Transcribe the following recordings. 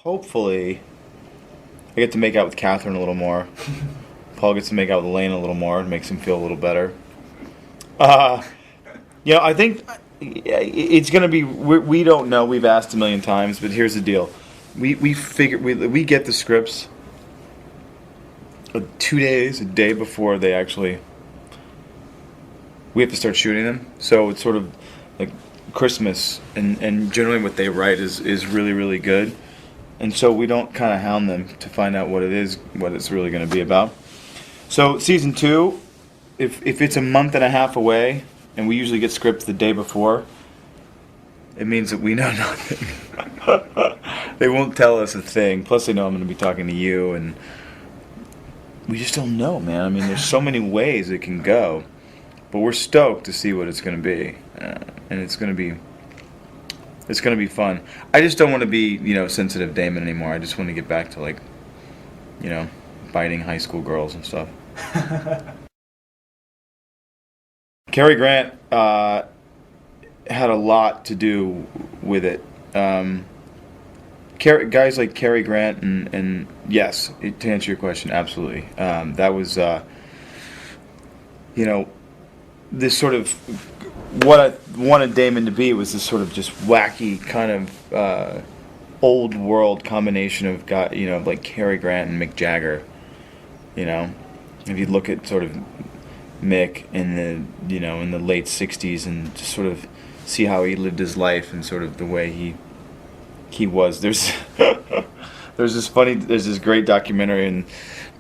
Hopefully, I get to make out with Catherine a little more. Paul gets to make out with Elaine a little more. It makes him feel a little better. I think it's going to be... We don't know. We've asked a million times, but here's the deal. We get the scripts 2 days, a day before they actually... We have to start shooting them. So it's sort of like Christmas, and generally what they write is really, really good. And so we don't kind of hound them to find out what it's really going to be about. So season 2, if it's a month and a half away, and we usually get scripts the day before, it means that we know nothing. They won't tell us a thing. Plus they know I'm going to be talking to you, and we just don't know, man. I mean, there's so many ways it can go. But we're stoked to see what it's going to be. And it's going to be fun. I just don't want to be, sensitive Damon anymore. I just want to get back to, biting high school girls and stuff. Cary Grant had a lot to do with it. Guys like Cary Grant and yes, to answer your question, absolutely. That was, this sort of, what I wanted Damon to be was this sort of just wacky kind of old world combination of like Cary Grant and Mick Jagger. If you look at sort of Mick in the late '60s and just sort of see how he lived his life and sort of the way he was. There's this great documentary, and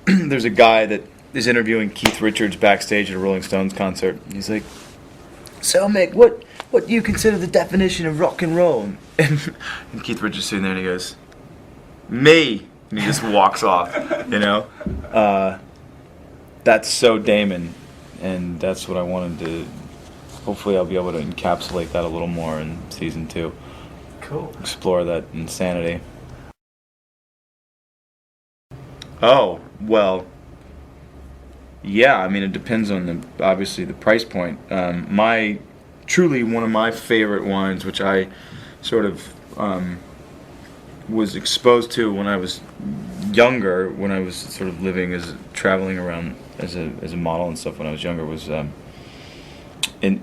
there's a guy that is interviewing Keith Richards backstage at a Rolling Stones concert. He's like, "So Mick, what do you consider the definition of rock and roll?" And Keith Richards sitting there and he goes, "Me," and he just walks off. That's so Damon, and that's what I wanted to. Hopefully, I'll be able to encapsulate that a little more in season 2. Cool. Explore that insanity. Oh well. Yeah, I mean, it depends on obviously the price point. Truly one of my favorite wines, which I sort of was exposed to when I was younger, when I was sort of traveling around as a model and stuff when I was younger, was in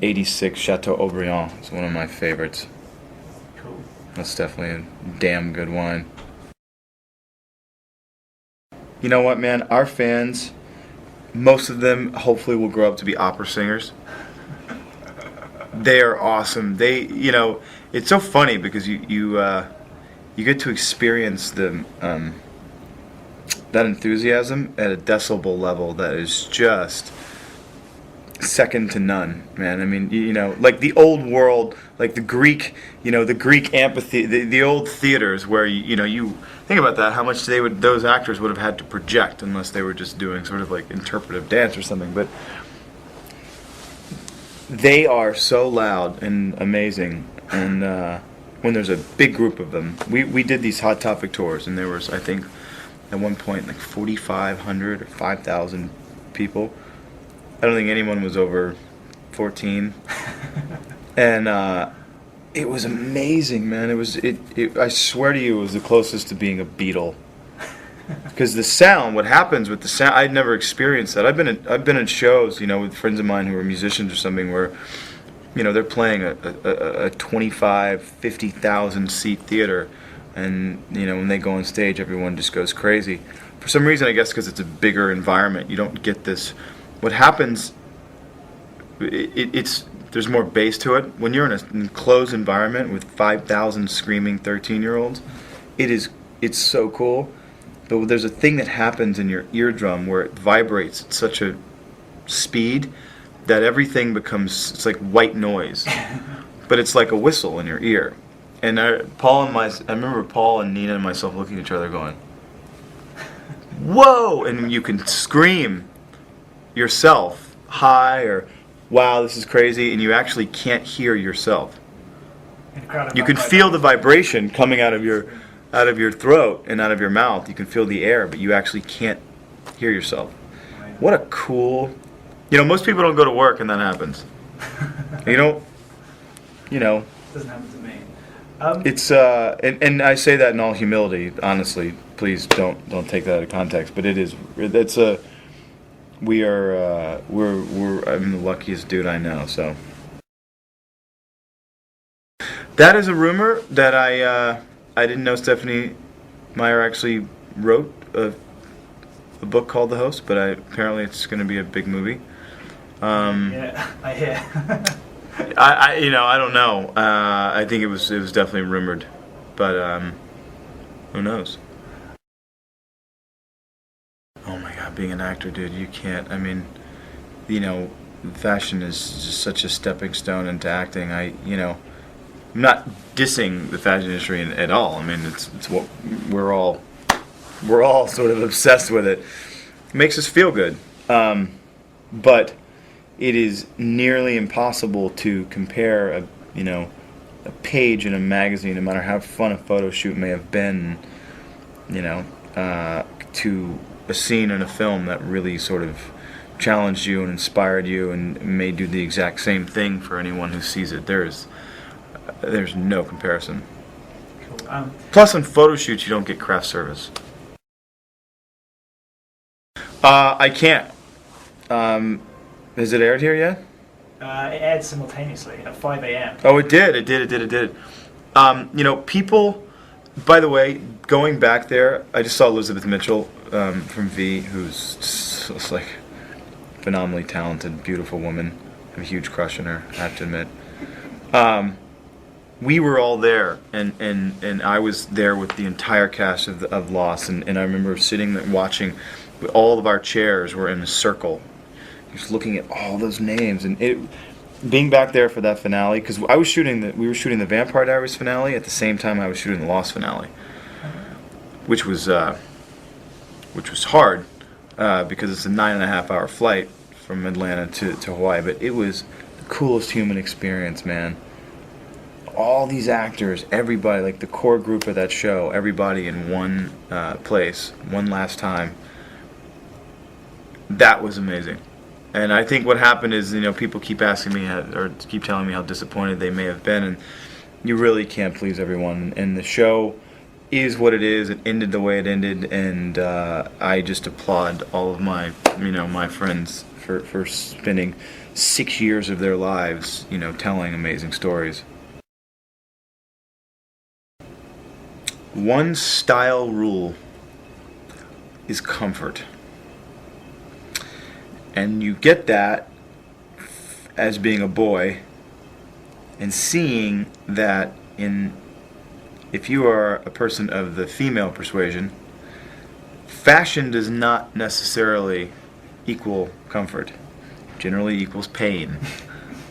'86 Chateau Aubriand. It's one of my favorites. Cool. That's definitely a damn good wine. You know what, man? Our fans, most of them hopefully will grow up to be opera singers. They are awesome. It's so funny because you get to experience that enthusiasm at a decibel level that is just second to none, man. I mean, like the old world, like the Greek amphitheater, the old theaters where you think about that, how much those actors would have had to project unless they were just doing sort of like interpretive dance or something. But they are so loud and amazing, and when there's a big group of them, we did these Hot Topic tours, and there was, I think, at one point like 4,500 or 5,000 people. I don't think anyone was over 14, and it was amazing, man. I swear to you, it was the closest to being a Beatle. Because the sound, what happens with the sound, I'd never experienced that. I've been in shows, with friends of mine who are musicians or something, where, they're playing a 25, 50,000 seat theater, and when they go on stage, everyone just goes crazy. For some reason, I guess because it's a bigger environment, you don't get this. What happens, there's more bass to it. When you're in an enclosed environment with 5,000 screaming 13-year-olds, it's so cool. But there's a thing that happens in your eardrum where it vibrates at such a speed that everything it's like white noise. But it's like a whistle in your ear. And I remember Paul and Nina and myself looking at each other going, "Whoa!" And you can scream yourself high or "Wow, this is crazy," and you actually can't hear yourself. You can feel the vibration coming out of your throat and out of your mouth. You can feel the air, but you actually can't hear yourself. What a cool... most people don't go to work and that happens. Doesn't happen to me. It's and I say that in all humility, honestly. Please don't take that out of context. But it's a we're I'm the luckiest dude I know. So that is a rumor that I didn't know Stephanie Meyer actually wrote a book called The Host, but apparently it's going to be a big movie. Yeah, I hear. I don't know. I think it was definitely rumored, but who knows? Oh my God, being an actor, dude, you can't. I mean, fashion is just such a stepping stone into acting. I'm not dissing the fashion industry at all. I mean, it's what we're all sort of obsessed with it. It makes us feel good, but it is nearly impossible to compare a page in a magazine, no matter how fun a photo shoot may have been, to a scene in a film that really sort of challenged you and inspired you and may do the exact same thing for anyone who sees it. There's no comparison. Cool. Plus, on photo shoots, you don't get craft service. I can't. Has it aired here yet? It aired simultaneously at 5 a.m. Oh, it did. People. By the way, going back there, I just saw Elizabeth Mitchell from V, who's just like phenomenally talented, beautiful woman. I have a huge crush on her, I have to admit. We were all there, and I was there with the entire cast of Lost, and I remember sitting there watching. All of our chairs were in a circle, just looking at all those names, and being back there for that finale, because we were shooting the Vampire Diaries finale at the same time I was shooting the Lost finale, which was hard because it's a 9.5-hour flight from Atlanta to Hawaii, but it was the coolest human experience, man. All these actors, everybody, like the core group of that show, everybody in one place, one last time. That was amazing. And I think what happened is, people keep asking me or keep telling me how disappointed they may have been, and you really can't please everyone. And the show is what it is. It ended the way it ended, and I just applaud all of my, my friends for spending 6 years of their lives, telling amazing stories. One style rule is comfort. And you get that as being a boy and seeing that if you are a person of the female persuasion, fashion does not necessarily equal comfort. It generally equals pain.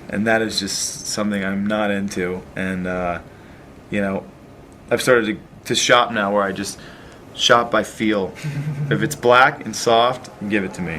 And that is just something I'm not into. And, I've started to shop now where I just shop by feel. If it's black and soft, give it to me,